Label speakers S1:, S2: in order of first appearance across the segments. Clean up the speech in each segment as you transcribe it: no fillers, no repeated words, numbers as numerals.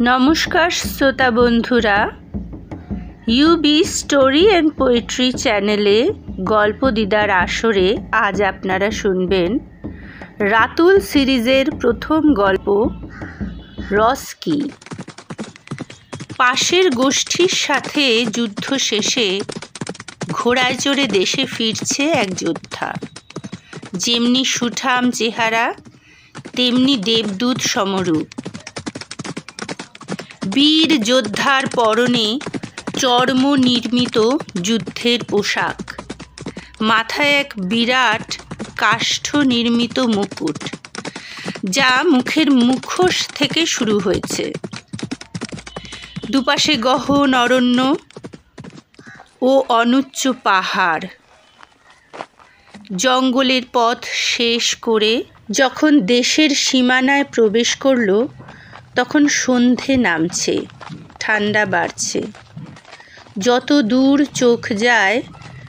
S1: নমস্কার শ্রোতা বন্ধুরা, ইউবি স্টোরি অ্যান্ড পোয়েট্রি চ্যানেলে গল্প দিদার আসরে আজ আপনারা শুনবেন রাতুল সিরিজের প্রথম গল্প রস্কি। পাশের গোষ্ঠীর সাথে যুদ্ধ শেষে ঘোড়ায় চড়ে দেশে ফিরছে এক যোদ্ধা। যেমনি সুঠাম চেহারা তেমনি দেবদূত সমরূপ। বীর যোদ্ধার পরনে চর্ম নির্মিত যুদ্ধের পোশাক, মাথায় এক বিরাট কাষ্ঠ নির্মিত মুকুট, যা মুখের মুখোশ থেকে শুরু হয়েছে। দুপাশে গহন অরণ্য ও অনুচ্চ পাহাড়। জঙ্গলের পথ শেষ করে যখন দেশের সীমানায় প্রবেশ করল, তখন সন্ধে নামছে, ঠান্ডা বাড়ছে। যত দূর চোখ যায়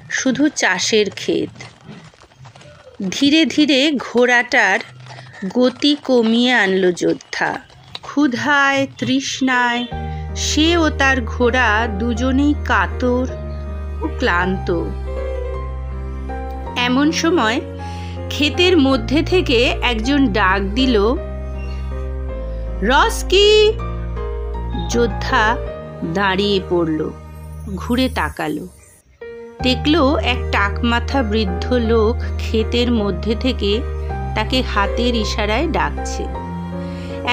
S1: শুধু চাষের ক্ষেত। ধীরে ধীরে ঘোড়াটার গতি কমিয়ে আনলো যোদ্ধা। ক্ষুধায় তৃষ্ণায় সে ও তার ঘোড়া দুজনেই কাতর ও ক্লান্ত। এমন সময় ক্ষেতের মধ্যে থেকে একজন ডাক দিল, রস্কি! যোদ্ধা দাঁড়িয়ে পড়ল, ঘুরে তাকালো, দেখলো এক টাকমাথা বৃদ্ধ লোক ক্ষেতের মধ্যে থেকে তাকে হাতের ইশারায় ডাকছে।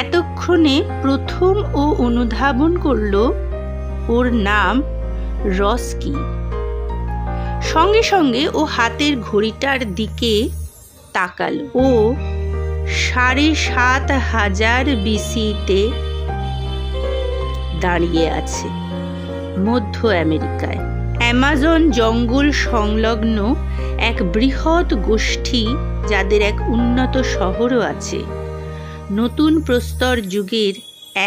S1: এতক্ষণে প্রথম ও অনুধাবন করলো ওর নাম রস্কি। সঙ্গে সঙ্গে ও হাতের ঘড়িটার দিকে তাকালো। ও ৭,৫০০ BC-তে দাঁড়িয়ে আছে মধ্য আমেরিকায়। অ্যামাজন জঙ্গল সংলগ্ন এক বৃহৎ গোষ্ঠী, যাদের এক উন্নত শহরও আছে। নতুন প্রস্তর যুগের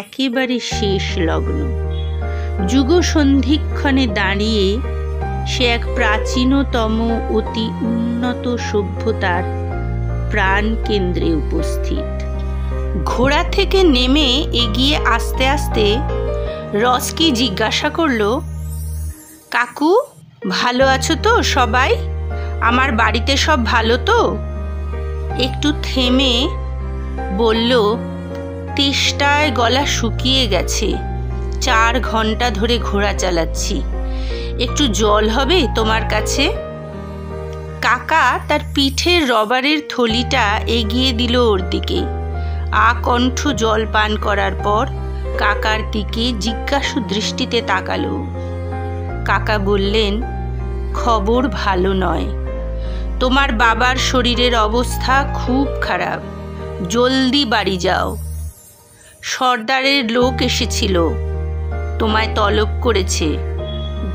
S1: একেবারে শেষ লগ্ন। যুগ সন্ধিক্ষণে দাঁড়িয়ে সে এক প্রাচীনতম অতি উন্নত সভ্যতার প্রাণ কেন্দ্রে উপস্থিত। ঘোড়া থেকে নেমে এগিয়ে আস্তে আস্তে রস্কি জিজ্ঞাসা করল, কাকু, ভালো আছো তো সবাই? আমার বাড়িতে সব ভালো তো? একটু থেমে বলল, তেষ্টায় গলা শুকিয়ে গেছে, ৪ ঘন্টা ধরে ঘোড়া চালাচ্ছি, একটু জল হবে তোমার কাছে? কাকা তার পিঠের রবারের থলিটা এগিয়ে দিল ওর দিকে। আকণ্ঠ জল পান করার পর কাকার দিকে জিজ্ঞাসু দৃষ্টিতে তাকালো। কাকা বললেন, খবর ভালো নয়, তোমার বাবার শরীরের অবস্থা খুব খারাপ, জলদি বাড়ি যাও। সর্দারের লোক এসেছিল, তোমায় তলব করেছে,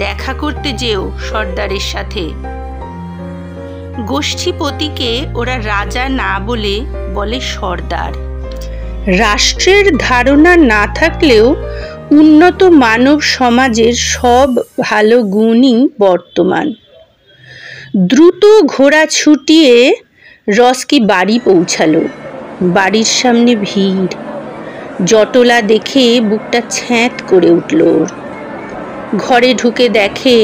S1: দেখা করতে যেও সর্দারের সাথে। গোষ্ঠীপতিকে ওরা রাজা না বলে বলে সর্দার। রাষ্ট্রের ধারণা না থাকলেও উন্নত মানব সমাজের সব ভালো গুণই বর্তমান। দ্রুত ঘোড়া ছুটিয়ে রস্কি বাড়ি পৌঁছালো। বাড়ির সামনে ভিড়। জটলা দেখে বুকটা ছ্যাঁত করে উঠল ওর। ঘরে ঢুকে দেখে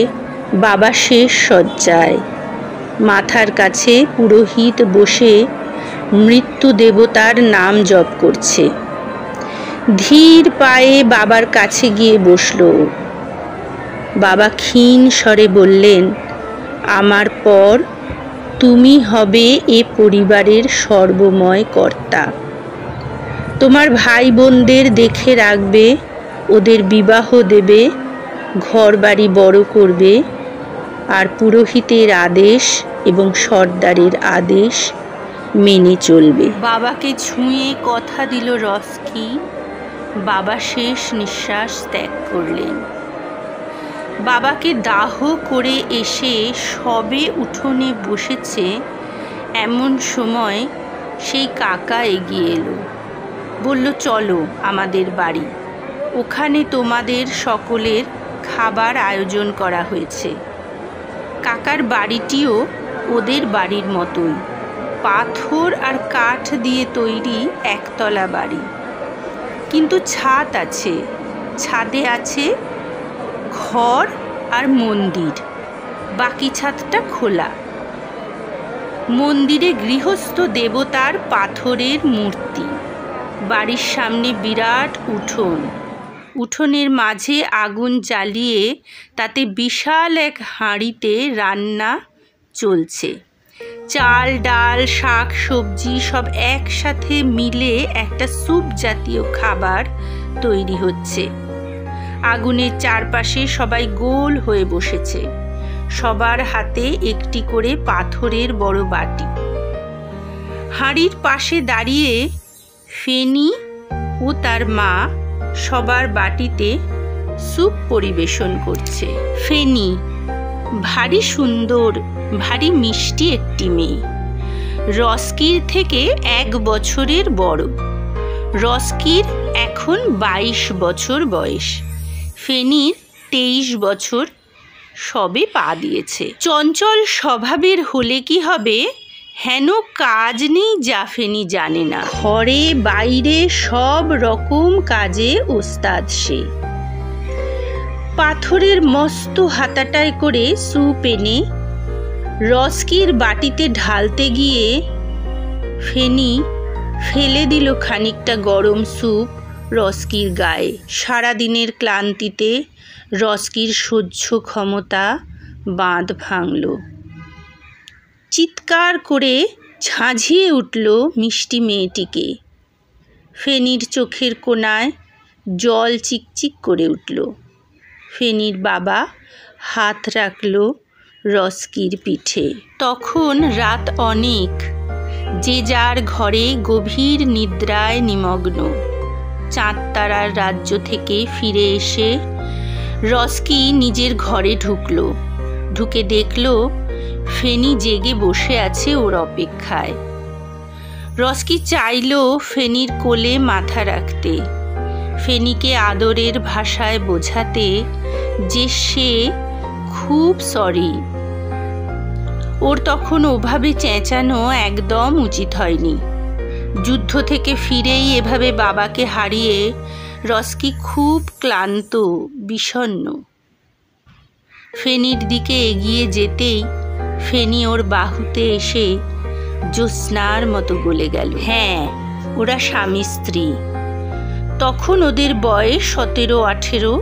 S1: বাবা শেষ শয্যায়। মাথার কাছে পুরোহিত বসে মৃত্যু দেবতার নাম জপ করছে। ধীর পায়ে বাবার কাছে গিয়ে বসল। বাবা ক্ষীণ স্বরে বললেন, আমার পর তুমি হবে এ পরিবারের সর্বময় কর্তা। তোমার ভাই বোনদের দেখে রাখবে, ওদের বিবাহ দেবে, ঘর বাড়ি বড় করবে, আর পুরোহিতের আদেশ এবং সর্দারের আদেশ মেনে চলবে। বাবাকে ছুঁয়ে কথা দিল রস্কি। বাবা শেষ নিঃশ্বাস ত্যাগ করলেন। বাবাকে দাহ করে এসে সবে উঠোনে বসেছে, এমন সময় সেই কাকা এগিয়ে এলো। বলল, চলো আমাদের বাড়ি, ওখানে তোমাদের সকলের খাবার আয়োজন করা হয়েছে। কাকার বাড়িটিও ওদের বাড়ির মতোই, পাথর আর কাঠ দিয়ে তৈরি একতলা বাড়ি। কিন্তু ছাদ আছে, ছাদে আছে ঘর আর মন্দির, বাকি ছাদটা খোলা। মন্দিরে গৃহস্থ দেবতার পাথরের মূর্তি, বাড়ির সামনে বিরাট উঠোন, উঠোনের মাঝে আগুন জ্বালিয়ে তাতে বিশাল এক হাঁড়িতে রান্না চলছে। চাল ডাল শাক সবজি সব একসাথে মিলে একটা স্যুপ জাতীয় খাবার তৈরি হচ্ছে। আগুনের চারপাশে সবাই গোল হয়ে বসেছে, সবার হাতে একটি করে পাথরের বড় বাটি। হাঁড়ির পাশে দাঁড়িয়ে ফেনি ও তার মা সবার বাটিতে স্যুপ পরিবেশন করছে। ফেনি ভারী সুন্দর, ভারী মিষ্টি একটি মেয়ে, রস্কির থেকে 1 বছরের বড়। রস্কির এখন 22 বছর বয়স, ফেনির 23 বছর সবে পা দিয়েছে। চঞ্চল স্বভাবের হলে কি হবে, হেন কাজ নেই যা ফেনি জানে না। ঘরে বাইরে সব রকম কাজে ওস্তাদ সে। পাথরের মস্ত হাতাটায় করে স্যুপ এনে রস্কির বাটিতে ঢালতে গিয়ে ফেনি ফেলে দিল খানিকটা গরম স্যুপ রস্কির গায়ে। সারাদিনের ক্লান্তিতে রস্কির সহ্য ক্ষমতা বাঁধ ভাঙল। চিৎকার করে ঝাঁঝিয়ে উঠল মিষ্টি মেয়েটিকে। ফেনির চোখের কোণায় জল চিকচিক করে উঠল। ফেনির বাবা হাত রাখল রস্কির পিঠে। তখন রাত অনেক, যে যার ঘরে গভীর নিদ্রায় নিমগ্ন। চাঁদ তারার রাজ্য থেকে ফিরে এসে রস্কি নিজের ঘরে ঢুকল। ঢুকে দেখল ফেনি জেগে বসে আছে ওর অপেক্ষায়। রস্কি চাইল ফেনির কোলে মাথা রাখতে, ফেনিকে আদরের ভাষায় বোঝাতে যে সে খুব সরি। ওর তখন ওভাবে চেঁচানো একদম উচিত হয়নি। যুদ্ধ থেকে ফিরেই এভাবে বাবাকে হারিয়ে রস্কি খুব ক্লান্ত, বিষণ্ণ। ফেনির দিকে এগিয়ে যেতেই ফেনি ওর বাহুতে এসে জ্যোৎস্নার মতো গলে গেল। হ্যাঁ, ওরা স্বামী স্ত্রী। তখন ওদের বয়স 17-18।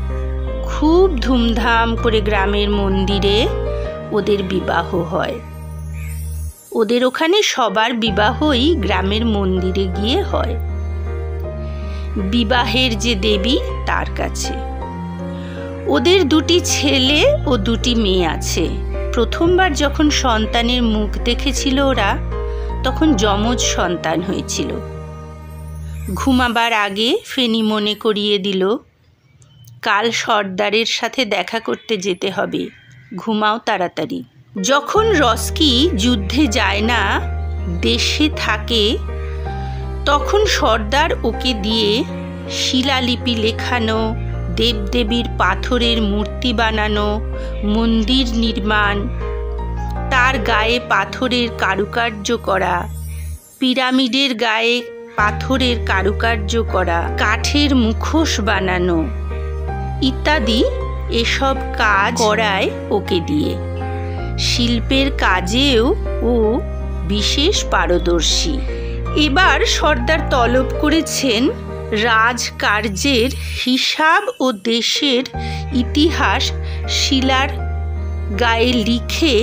S1: খুব ধুমধাম করে গ্রামের মন্দিরে ওদের বিবাহ হয়। ওদের ওখানে সবার বিবাহই গ্রামের মন্দিরে গিয়ে হয়, বিবাহের যে দেবী তার কাছে। ওদের 2টি ছেলে ও 2টি মেয়ে আছে। প্রথমবার যখন সন্তানের মুখ দেখেছিল ওরা, তখন যমজ সন্তান হয়েছিল। ঘুমাবার আগে ফেনি মনে করিয়ে দিল, কাল সর্দারের সাথে দেখা করতে যেতে হবে, ঘুমাও তাড়াতাড়ি। যখন রস্কি যুদ্ধে যায় না, দেশে থাকে, তখন সর্দার ওকে দিয়ে শিলালিপি লেখানো, দেবদেবীর পাথরের মূর্তি বানানো, মন্দির নির্মাণ, তার গায়ে পাথরের কারুকার্য করা, পিরামিডের গায়ে পাথরের কারুকার্য করা, কাঠের মুখোশ বানানো ইত্যাদি এসব কাজ করায় ওকে দিয়ে। শিল্পের কাজেও ও বিশেষ পারদর্শী। এবার সর্দার তলব করেছেন রাজকার্যের হিসাব ও দেশের ইতিহাস শিলার গায়ে লিখে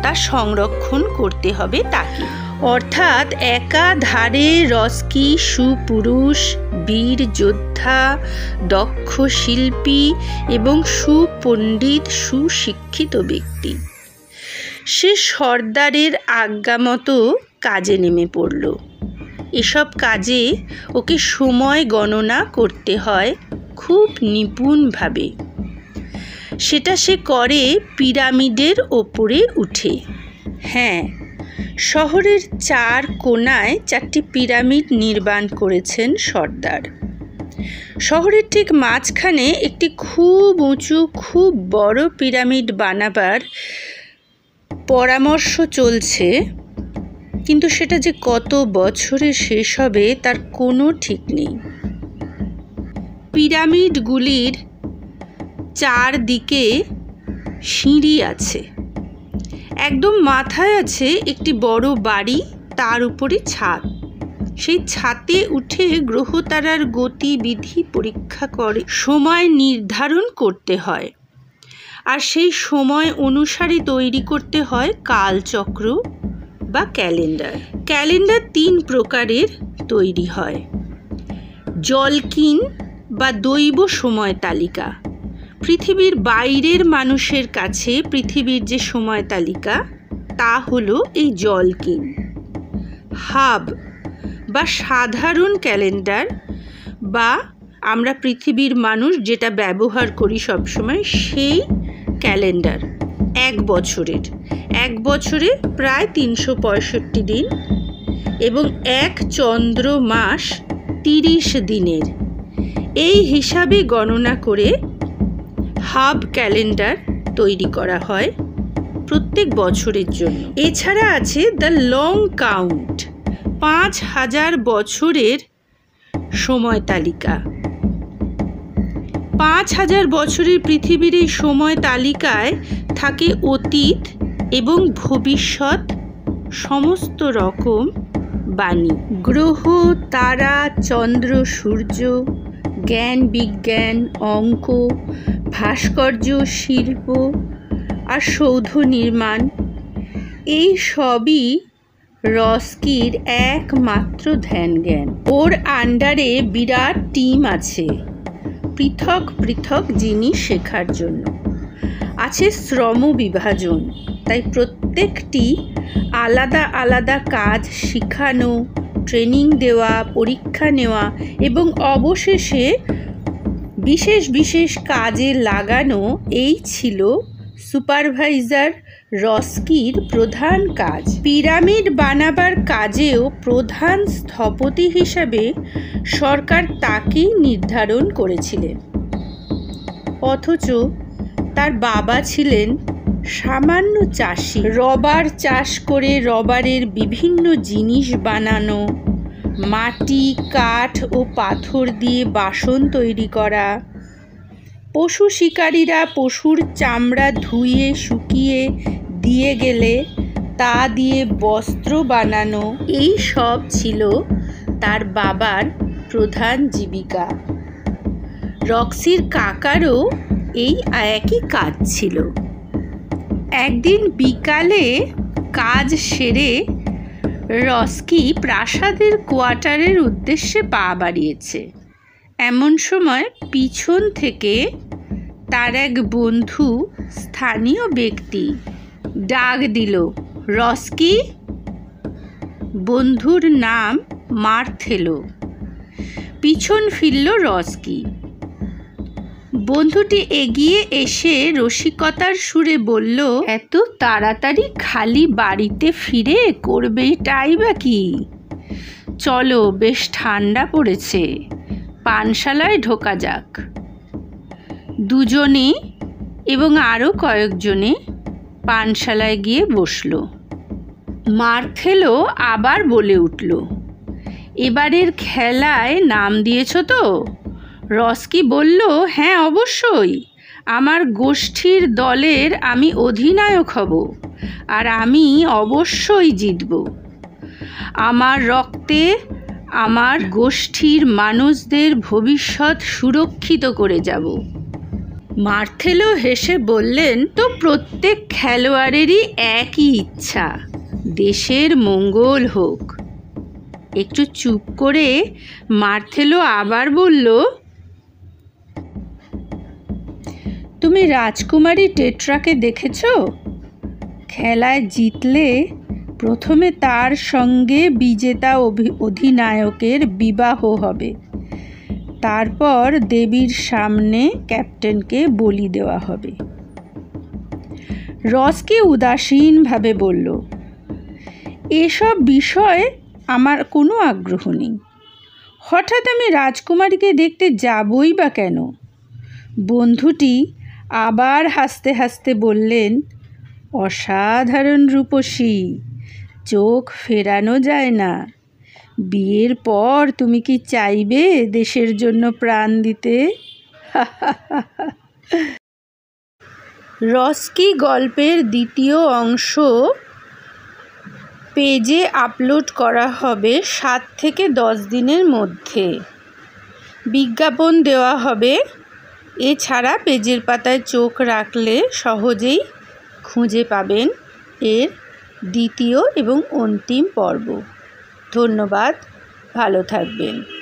S1: তা সংরক্ষণ করতে হবে তাকে। অর্থাৎ একাধারে রস্কি সুপুরুষ, বীর যোদ্ধা, দক্ষ শিল্পী এবং সুপণ্ডিত, সুশিক্ষিত ব্যক্তি। সে সর্দারের আজ্ঞামতো কাজে নেমে পড়ল। এসব কাজে ওকে সময় গণনা করতে হয় খুব নিপুণভাবে। সেটা সে করে পিরামিডের ওপরে উঠে। হ্যাঁ, শহরের 4 কোণায় 4টি পিরামিড নির্মাণ করেছেন সর্দার। শহরের ঠিক মাঝখানে একটি খুব উঁচু, খুব বড় পিরামিড বানাবার পরামর্শ চলছে, কিন্তু সেটা যে কত বছরে শেষ হবে তার কোনো ঠিক নেই। পিরামিডগুলির চারদিকে সিঁড়ি আছে। একদম মাথায় আছে একটি বড় বাড়ি, তার উপরে ছাদ। সেই ছাদে উঠে গ্রহতারার গতিবিধি পরীক্ষা করে সময় নির্ধারণ করতে হয়, আর সেই সময় অনুসারে তৈরি করতে হয় কালচক্র বা ক্যালেন্ডার। ক্যালেন্ডার 3 প্রকারের তৈরি হয়। জলকিন বা দৈব সময় তালিকা, পৃথিবীর বাইরের মানুষের কাছে পৃথিবীর যে সময় তালিকা তা হলো এই জলকিন। হাব বা সাধারণ ক্যালেন্ডার, বা আমরা পৃথিবীর মানুষ যেটা ব্যবহার করি সবসময়, সেই ক্যালেন্ডার 1 বছরে প্রায় 365 দিন এবং 1 চন্দ্র মাস 30 দিনের। এই হিসাবে গণনা করে হাব ক্যালেন্ডার তৈরি করা হয় প্রত্যেক বছরের জন্য। এছাড়া আছে দ্য লং কাউন্ট, 5000 বছরের সময় তালিকা। 5000 বছরের পৃথিবীর এই সময় তালিকায় থাকে অতীত এবং ভবিষ্যৎ সমস্ত রকম বাণী। গ্রহ, তারা, চন্দ্র, সূর্য, জ্ঞান, বিজ্ঞান, অঙ্ক, ভাস্কর্য, শিল্প আর সৌধ নির্মাণ, এই সবই রস্কির একমাত্র ধ্যান জ্ঞান। ওর আন্ডারে বিরাট টিম আছে পৃথক পৃথক জিনিস শেখার জন্য। আছে শ্রম বিভাজন, তাই প্রত্যেকটি আলাদা আলাদা কাজ শেখানো, ট্রেনিং দেওয়া, পরীক্ষা নেওয়া এবং অবশেষে বিশেষ বিশেষ কাজে লাগানো, এই ছিল সুপারভাইজার রস্কির প্রধান কাজ। পিরামিড বানাবার কাজেও প্রধান স্থপতি হিসাবে সরকার তাকেই নির্ধারণ করেছিলেন, অথচ তার বাবা ছিলেন সামান্য চাষি। রবার চাষ করে রবারের বিভিন্ন জিনিস বানানো, মাটি, কাঠ ও পাথর দিয়ে বাসন তৈরি করা, পশু শিকারীরা পশুর চামড়া ধুয়ে শুকিয়ে দিয়ে গেলে তা দিয়ে বস্ত্র বানানো, এই সব ছিল তার বাবার প্রধান জীবিকা। রক্সির কাকারও এই একই কাজ ছিল। একদিন বিকালে কাজ সেরে রস্কি প্রাসাদের কোয়ার্টারের উদ্দেশ্যে পা বাড়িয়েছে। এমন সময় পিছন থেকে তার এক বন্ধু, স্থানীয় ব্যক্তি, ডাক দিল, রস্কি। বন্ধুর নাম মার্থেলো। পিছন ফিরল রস্কি। বন্ধুটি এগিয়ে এসে রসিকতার সুরে বলল, এত তাড়াতাড়ি খালি বাড়িতে ফিরে করবেটাই বা কি? চলো, বেশ ঠান্ডা পড়েছে, পানশালায় ঢোকা যাক। দুজনে এবং আরও কয়েকজনে পানশালায় গিয়ে বসল। মার্থেলো আবার বলে উঠল, এবারের খেলায় নাম দিয়েছ তো? রস্কি বলল, হ্যাঁ অবশ্যই, আমার গোষ্ঠীর দলের আমি অধিনায়ক হব, আর আমি অবশ্যই জিতব। আমার রক্তে আমার গোষ্ঠীর মানুষদের ভবিষ্যৎ সুরক্ষিত করে যাব। মার্থেলো হেসে বললেন, তো প্রত্যেক খেলোয়াড়েরই একই ইচ্ছা, দেশের মঙ্গল হোক। একটু চুপ করে মার্থেলো আবার বলল, তুমি রাজকুমারী টেট্রাকে দেখেছ? খেলায় জিতলে প্রথমে তার সঙ্গে বিজেতা অধিনায়কের বিবাহ হবে, তারপর দেবীর সামনে ক্যাপ্টেনকে বলি দেওয়া হবে। রস্কি উদাসীনভাবে বলল, এসব বিষয়ে আমার কোনো আগ্রহ নেই। হঠাৎ আমি রাজকুমারীকে দেখতে যাবই বা কেন? বন্ধুটি আবার হাসতে হাসতে বললেন, অসাধারণ রূপসী, চোখ ফেরানো যায় না। বিয়ের পর তুমি কি চাইবে দেশের জন্য প্রাণ দিতে? রসকি গল্পের দ্বিতীয় অংশ পেজে আপলোড করা হবে 7 থেকে 10 দিনের মধ্যে। বিজ্ঞাপন দেওয়া হবে। এছাড়া পেজের পাতায় চোখ রাখলে সহজেই খুঁজে পাবেন এর দ্বিতীয় এবং অন্তিম পর্ব। ধন্যবাদ, ভালো থাকবেন।